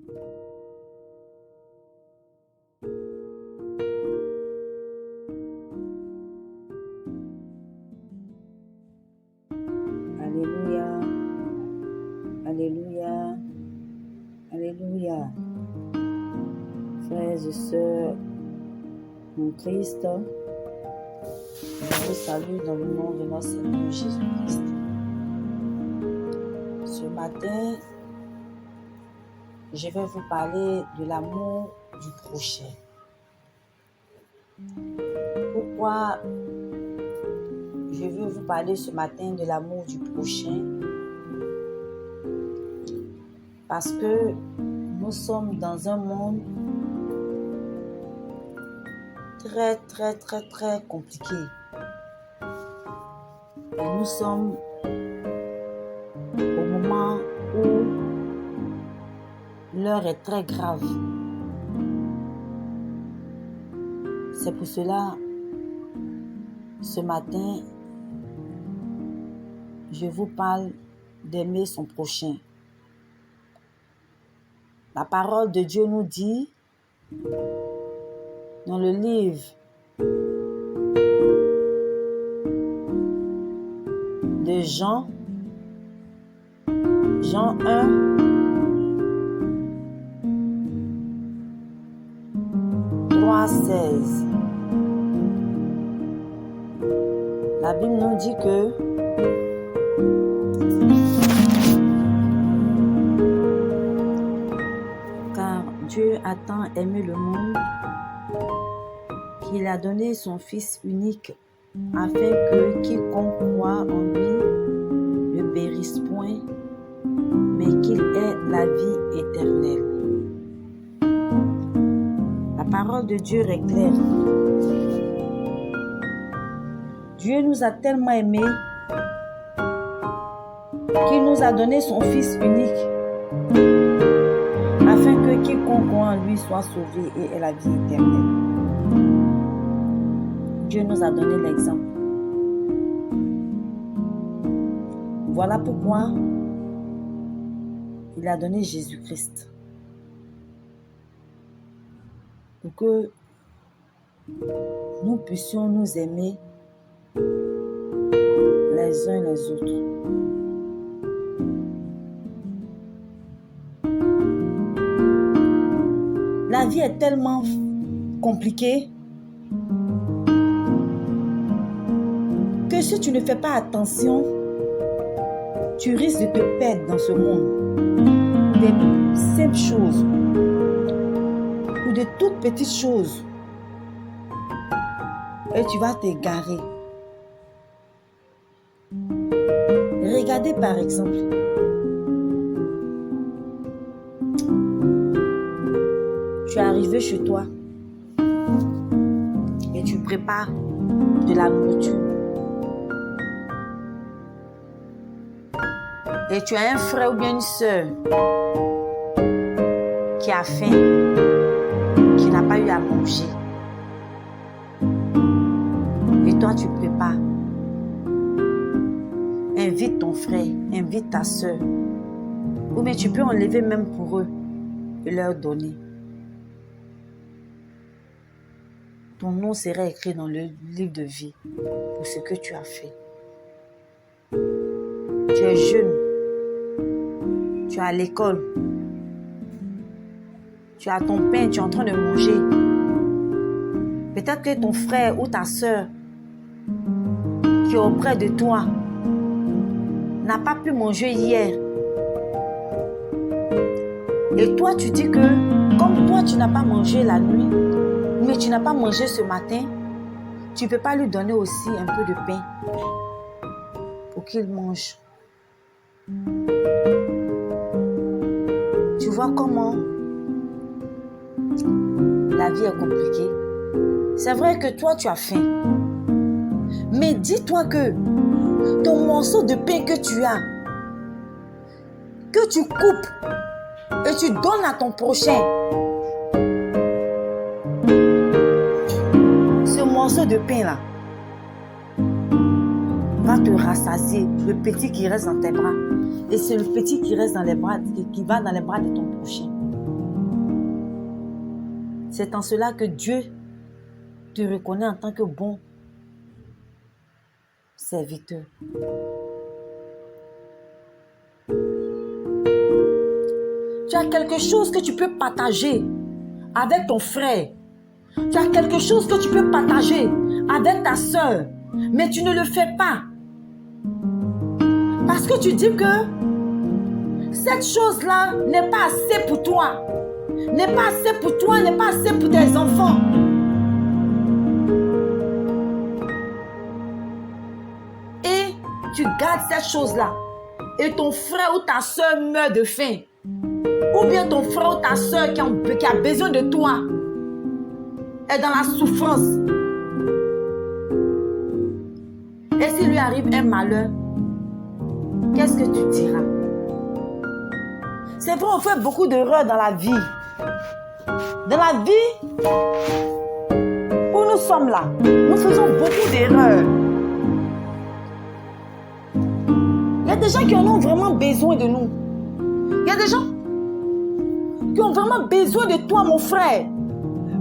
Alléluia, Alléluia, Alléluia. Frères et sœurs en Christ, je vous salue dans le nom de notre Seigneur Jésus-Christ. Ce matin, je vais vous parler de l'amour du prochain. Pourquoi je veux vous parler ce matin de l'amour du prochain? Parce que nous sommes dans un monde très compliqué. Et nous sommes au moment où l'heure est très grave. C'est pour cela, ce matin, je vous parle d'aimer son prochain. La parole de Dieu nous dit, dans le livre de Jean 1, « 16. La Bible nous dit que car Dieu a tant aimé le monde qu'il a donné son Fils unique afin que quiconque croit en lui ne périsse point, mais qu'il ait la vie éternelle. La parole de Dieu est claire. Dieu nous a tellement aimés qu'il nous a donné son Fils unique afin que quiconque croit en lui soit sauvé et ait la vie éternelle. Dieu nous a donné l'exemple. Voilà pourquoi il a donné Jésus-Christ. Pour que nous puissions nous aimer les uns les autres. La vie est tellement compliquée que si tu ne fais pas attention, tu risques de te perdre dans ce monde. Des simples choses ou de toutes petites choses. Et tu vas t'égarer. Regardez par exemple. Tu es arrivé chez toi et tu prépares de la nourriture. Et tu as un frère ou bien une soeur qui a faim, qui n'a pas eu à manger. Et toi, tu prépares. Invite ton frère, invite ta soeur. Ou bien tu peux enlever même pour eux et leur donner. Ton nom sera écrit dans le livre de vie pour ce que tu as fait. Tu es jeune. Tu es à l'école. Tu as ton pain, tu es en train de manger. Peut-être que ton frère ou ta soeur qui est auprès de toi n'a pas pu manger hier. Et toi, tu dis que comme toi, tu n'as pas mangé la nuit, mais tu n'as pas mangé ce matin, tu ne peux pas lui donner aussi un peu de pain pour qu'il mange. Tu vois comment la vie est compliquée. C'est vrai que toi, tu as faim. Mais dis-toi que ton morceau de pain que tu as, que tu coupes et tu donnes à ton prochain, ce morceau de pain là va te rassasier, le petit qui reste dans tes bras. Et c'est le petit qui reste dans les bras, qui va dans les bras de ton prochain. C'est en cela que Dieu te reconnaît en tant que bon serviteur. Tu as quelque chose que tu peux partager avec ton frère. Tu as quelque chose que tu peux partager avec ta soeur. Mais tu ne le fais pas. Parce que tu dis que cette chose-là n'est pas assez pour toi. N'est pas assez pour toi, n'est pas assez pour tes enfants. Et tu gardes cette chose-là. Et ton frère ou ta soeur meurt de faim. Ou bien ton frère ou ta soeur qui a besoin de toi est dans la souffrance. Et s'il lui arrive un malheur, qu'est-ce que tu diras? C'est vrai, on fait beaucoup d'erreurs dans la vie. Dans la vie où nous sommes là, nous faisons beaucoup d'erreurs. Il y a des gens qui en ont vraiment besoin de nous. Il y a des gens qui ont vraiment besoin de toi, mon frère.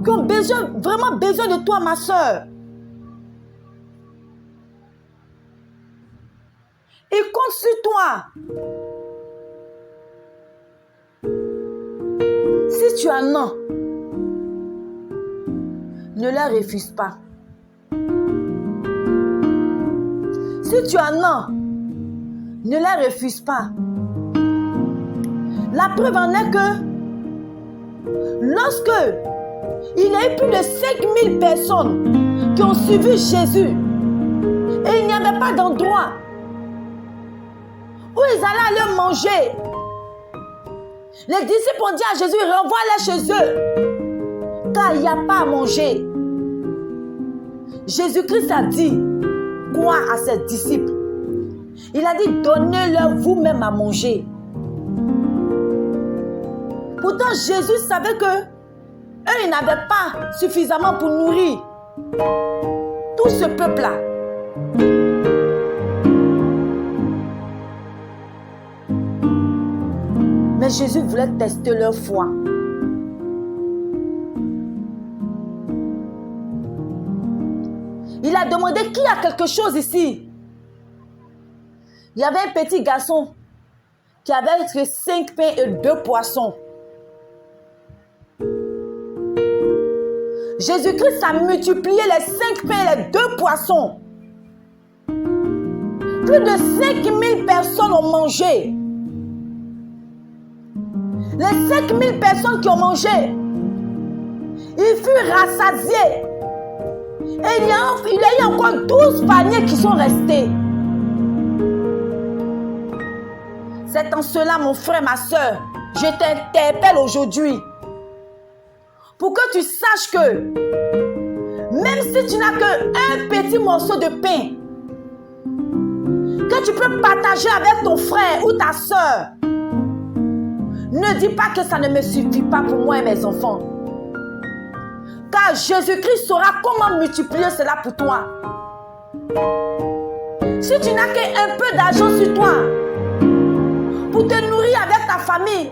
Qui ont vraiment besoin de toi, ma soeur. Ils comptent sur toi. Si tu en as, ne la refuse pas. Si tu en as, ne la refuse pas. La preuve en est que lorsque il y a eu plus de 5000 personnes qui ont suivi Jésus et il n'y avait pas d'endroit où ils allaient aller manger, les disciples ont dit à Jésus, renvoie-les chez eux car il n'y a pas à manger. Jésus-Christ a dit quoi à ses disciples? Il a dit, donnez-leur vous-même à manger. Pourtant, Jésus savait que eux, ils n'avaient pas suffisamment pour nourrir tout ce peuple-là. Mais Jésus voulait tester leur foi. Il a demandé qui a quelque chose ici. Il y avait un petit garçon qui avait que 5 pains et 2 poissons. Jésus-Christ a multiplié les 5 pains et les 2 poissons. Plus de 5000 personnes ont mangé. Les 5000 personnes qui ont mangé, ils furent rassasiés. Et il y a eu encore 12 paniers qui sont restés. C'est en cela, mon frère, ma soeur, je t'interpelle aujourd'hui. Pour que tu saches que, même si tu n'as qu'un petit morceau de pain, que tu peux partager avec ton frère ou ta soeur, ne dis pas que ça ne me suffit pas pour moi et mes enfants. Car Jésus-Christ saura comment multiplier cela pour toi. Si tu n'as qu'un peu d'argent sur toi, pour te nourrir avec ta famille,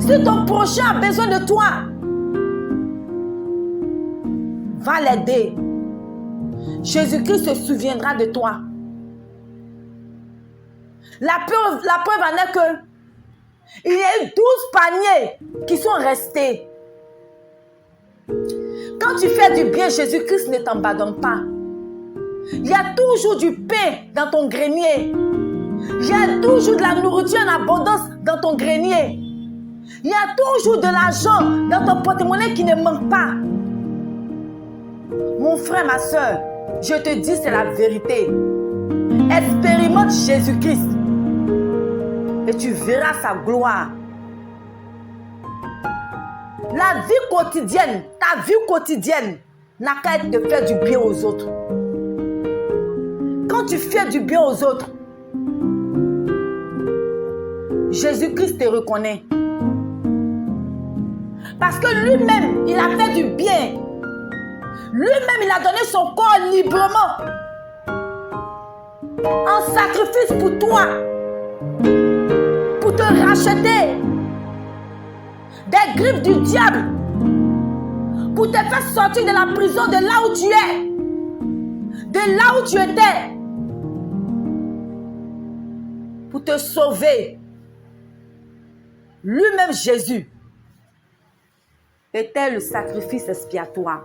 si ton prochain a besoin de toi, va l'aider. Jésus-Christ se souviendra de toi. La preuve en est que il y a eu 12 paniers qui sont restés. Quand tu fais du bien, Jésus-Christ ne t'abandonne pas. Il y a toujours du pain dans ton grenier. Il y a toujours de la nourriture en abondance dans ton grenier. Il y a toujours de l'argent dans ton porte-monnaie qui ne manque pas. Mon frère, ma soeur, je te dis, c'est la vérité. Expérimente Jésus-Christ et tu verras sa gloire. La vie quotidienne, ta vie quotidienne n'a qu'à être de faire du bien aux autres. Quand tu fais du bien aux autres, Jésus-Christ te reconnaît. Parce que lui-même, il a fait du bien. Lui-même, il a donné son corps librement en sacrifice pour toi, pour te racheter des griffes du diable, pour te faire sortir de la prison, de là où tu es, de là où tu étais, pour te sauver. Lui-même, Jésus, était le sacrifice expiatoire.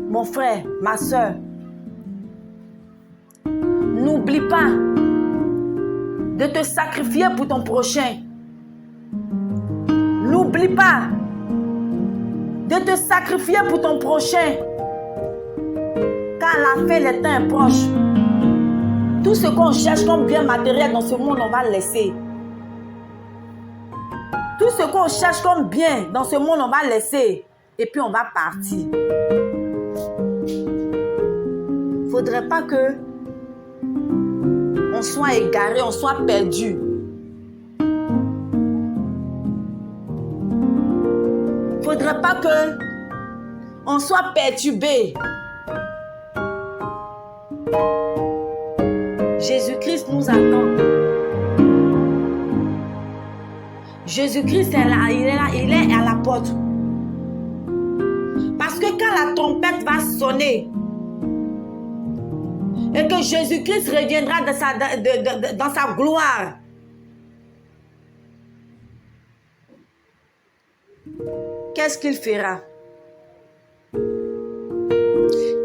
Mon frère, ma soeur, n'oublie pas de te sacrifier pour ton prochain. N'oublie pas de te sacrifier pour ton prochain. Car la fin des temps est proche. Tout ce qu'on cherche comme bien matériel dans ce monde, on va le laisser. Tout ce qu'on cherche comme bien dans ce monde, on va le laisser. Et puis on va partir. Il ne faudrait pas que on soit égaré, on soit perdu. Il ne faudrait pas que on soit perturbé. Jésus-Christ nous attend. Jésus-Christ est là, il est à la porte. Parce que quand la trompette va sonner et que Jésus-Christ reviendra dans sa gloire, qu'est-ce qu'il fera?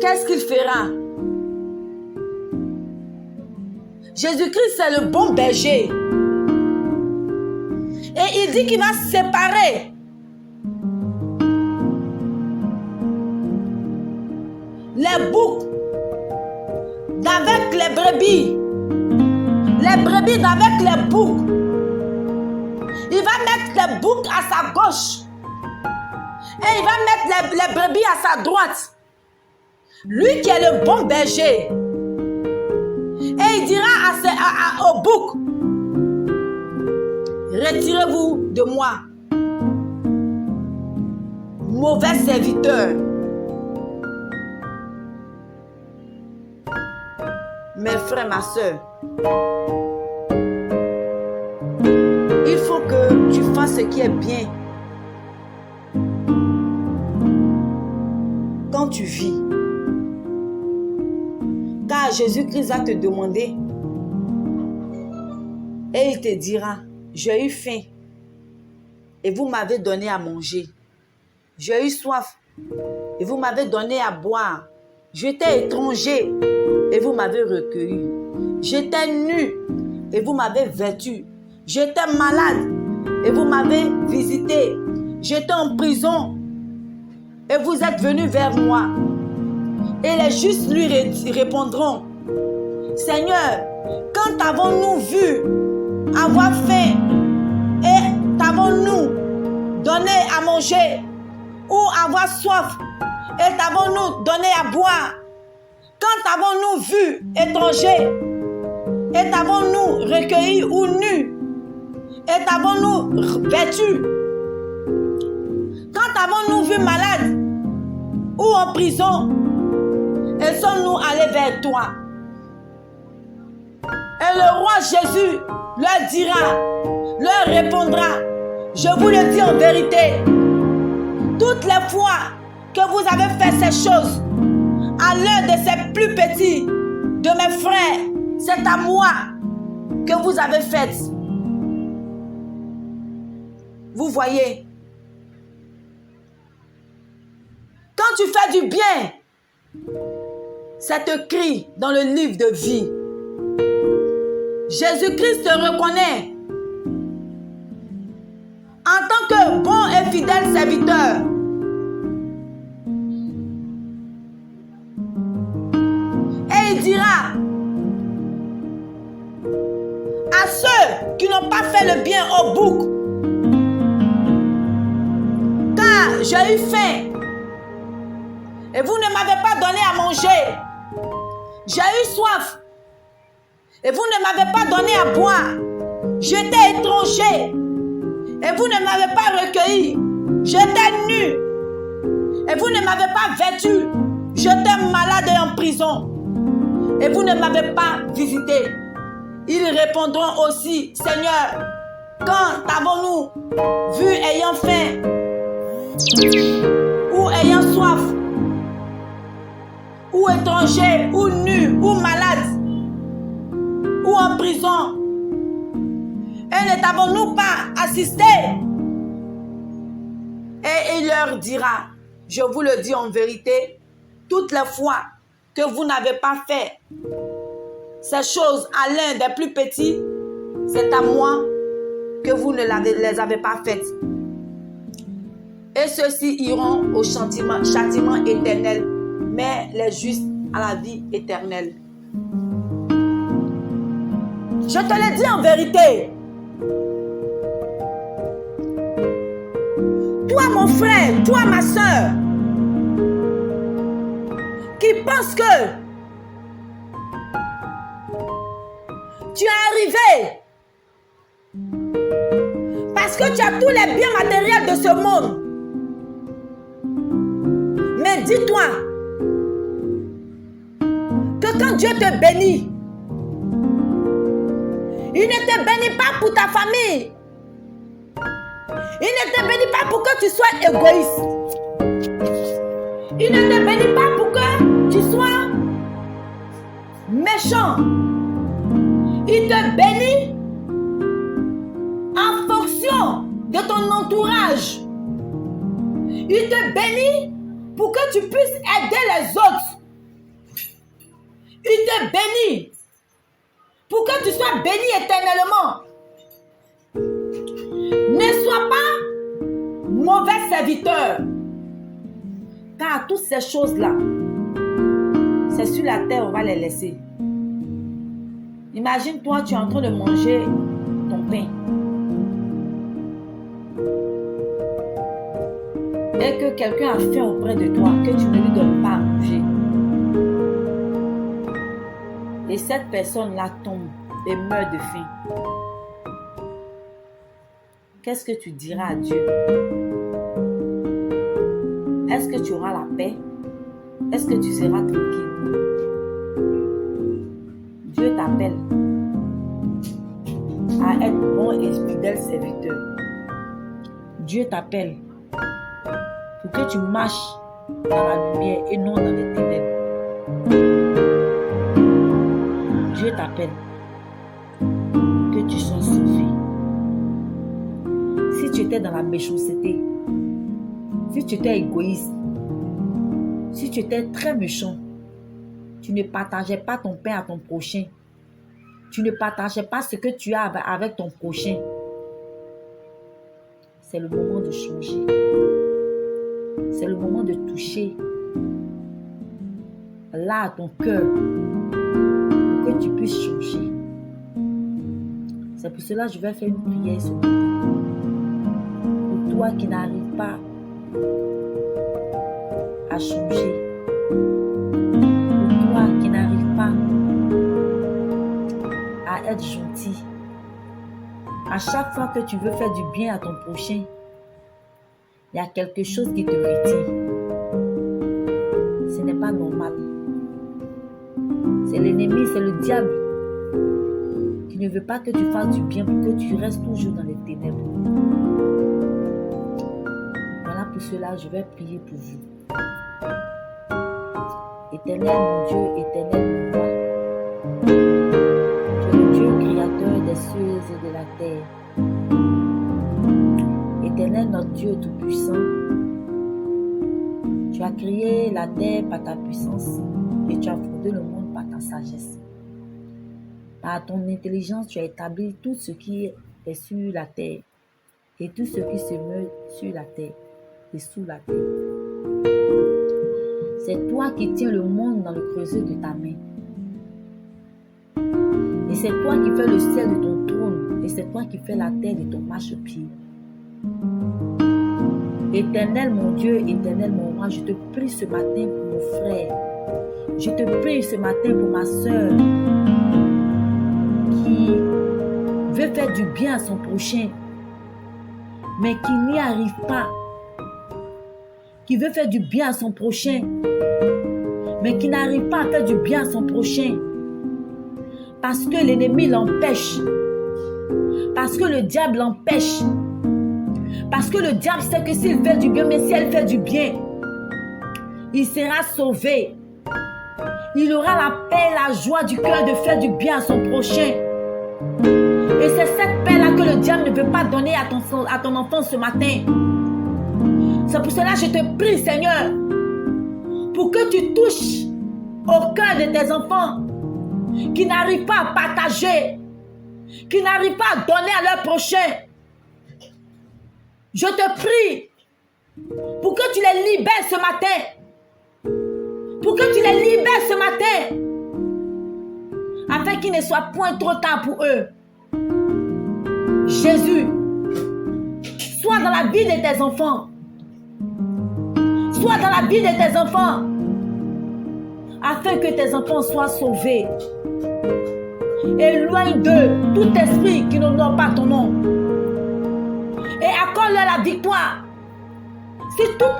Qu'est-ce qu'il fera? Jésus-Christ, c'est le bon berger. Et il dit qu'il va séparer les boucs d'avec les brebis. Les brebis d'avec les boucs. Il va mettre les boucs à sa gauche. Et il va mettre les brebis à sa droite. Lui qui est le bon berger. Et il dira aux boucs, retirez-vous de moi, mauvais serviteur. Mes frères, ma soeur, il faut que tu fasses ce qui est bien quand tu vis. Car Jésus-Christ va te demander et il te dira, j'ai eu faim et vous m'avez donné à manger. J'ai eu soif et vous m'avez donné à boire. J'étais étranger et vous m'avez recueilli. J'étais nu et vous m'avez vêtu. J'étais malade et vous m'avez visité. J'étais en prison et vous êtes venus vers moi. Et les justes lui répondront, Seigneur, quand avons-nous vu avoir faim et t'avons-nous donné à manger ou avoir soif et t'avons-nous donné à boire? Quand avons-nous vu étranger et t'avons-nous recueilli ou nu et t'avons-nous vêtu? Quand avons-nous vu malade ou en prison et sommes-nous allés vers toi? Et le roi Jésus leur dira, leur répondra, je vous le dis en vérité, toutes les fois que vous avez fait ces choses à l'un de ces plus petits de mes frères, c'est à moi que vous avez fait. Vous voyez, quand tu fais du bien, c'est écrit dans le livre de vie. Jésus-Christ te reconnaît en tant que bon et fidèle serviteur. Et il dira à ceux qui n'ont pas fait le bien au bouc, car j'ai eu faim et vous ne m'avez pas donné à manger. J'ai eu soif et vous ne m'avez pas donné à boire. J'étais étranger et vous ne m'avez pas recueilli. J'étais nu et vous ne m'avez pas vêtu. J'étais malade et en prison et vous ne m'avez pas visité. Ils répondront aussi, Seigneur, Quand t'avons-nous vu ayant faim ou ayant soif, ou étranger, ou nu, ou malade, ou en prison, et ne t'avons-nous pas assisté? Et il leur dira, je vous le dis en vérité, toutes les fois que vous n'avez pas fait ces choses à l'un des plus petits, c'est à moi que vous ne les avez pas faites. Et ceux-ci iront au châtiment éternel, mais les justes à la vie éternelle. Je te le dis en vérité. Toi, mon frère, toi, ma soeur, qui pense que tu es arrivé parce que tu as tous les biens matériels de ce monde. Mais dis-toi que quand Dieu te bénit, il ne te bénit pas pour ta famille. Il ne te bénit pas pour que tu sois égoïste. Il ne te bénit pas pour que tu sois méchant. Il te bénit en fonction de ton entourage. Il te bénit pour que tu puisses aider les autres. Il te bénit pour que tu sois béni éternellement. Ne sois pas mauvais serviteur. Car toutes ces choses-là, c'est sur la terre, on va les laisser. Imagine-toi, tu es en train de manger ton pain. Et que quelqu'un a faim auprès de toi, que tu ne lui donnes pas à manger. Et cette personne-là tombe et meurt de faim. Qu'est-ce que tu diras à Dieu? Est-ce que tu auras la paix? Est-ce que tu seras tranquille? Dieu t'appelle à être bon et fidèle serviteur. Dieu t'appelle pour que tu marches dans la lumière et non dans les ténèbres. Dieu t'appelle que tu sois sauvé. Si tu étais dans la méchanceté, si tu étais égoïste, si tu étais très méchant, tu ne partageais pas ton pain à ton prochain, tu ne partageais pas ce que tu as avec ton prochain, c'est le moment de changer. C'est le moment de toucher là à ton cœur pour que tu puisses changer. C'est pour cela que je vais faire une prière ce matin. Pour toi qui n'arrives pas à changer, pour toi qui n'arrives pas à être gentil, à chaque fois que tu veux faire du bien à ton prochain, il y a quelque chose qui te retient. Ce n'est pas normal. C'est l'ennemi, c'est le diable qui ne veut pas que tu fasses du bien pour que tu restes toujours dans les ténèbres. Voilà pour cela, je vais prier pour vous. Éternel mon Dieu, éternel mon roi, tu es le Dieu créateur des cieux et de la terre. Éternel notre Dieu tout-puissant, tu as créé la terre par ta puissance et tu as fondé le monde par ta sagesse. Par ton intelligence, tu as établi tout ce qui est sur la terre et tout ce qui se meut sur la terre et sous la terre. C'est toi qui tiens le monde dans le creuset de ta main. Et c'est toi qui fais le ciel de ton trône et c'est toi qui fais la terre de ton marchepied. Éternel mon Dieu, éternel mon roi, je te prie ce matin pour mon frère. Je te prie ce matin pour ma soeur qui veut faire du bien à son prochain, mais qui n'y arrive pas. Qui veut faire du bien à son prochain, mais qui n'arrive pas à faire du bien à son prochain. Parce que l'ennemi l'empêche. Parce que le diable l'empêche. Parce que le diable sait que s'il fait du bien, mais si elle fait du bien, il sera sauvé. Il aura la paix, la joie du cœur de faire du bien à son prochain. Et c'est cette paix-là que le diable ne veut pas donner à ton enfant ce matin. C'est pour cela que je te prie, Seigneur, pour que tu touches au cœur de tes enfants qui n'arrivent pas à partager, qui n'arrivent pas à donner à leur prochain. Je te prie pour que tu les libères ce matin. Pour que tu les libères ce matin. Afin qu'il ne soit point trop tard pour eux. Jésus, sois dans la vie de tes enfants. Sois dans la vie de tes enfants. Afin que tes enfants soient sauvés. Éloigne d'eux tout esprit qui n'honore pas ton nom. Et accorde-leur la victoire. Si toute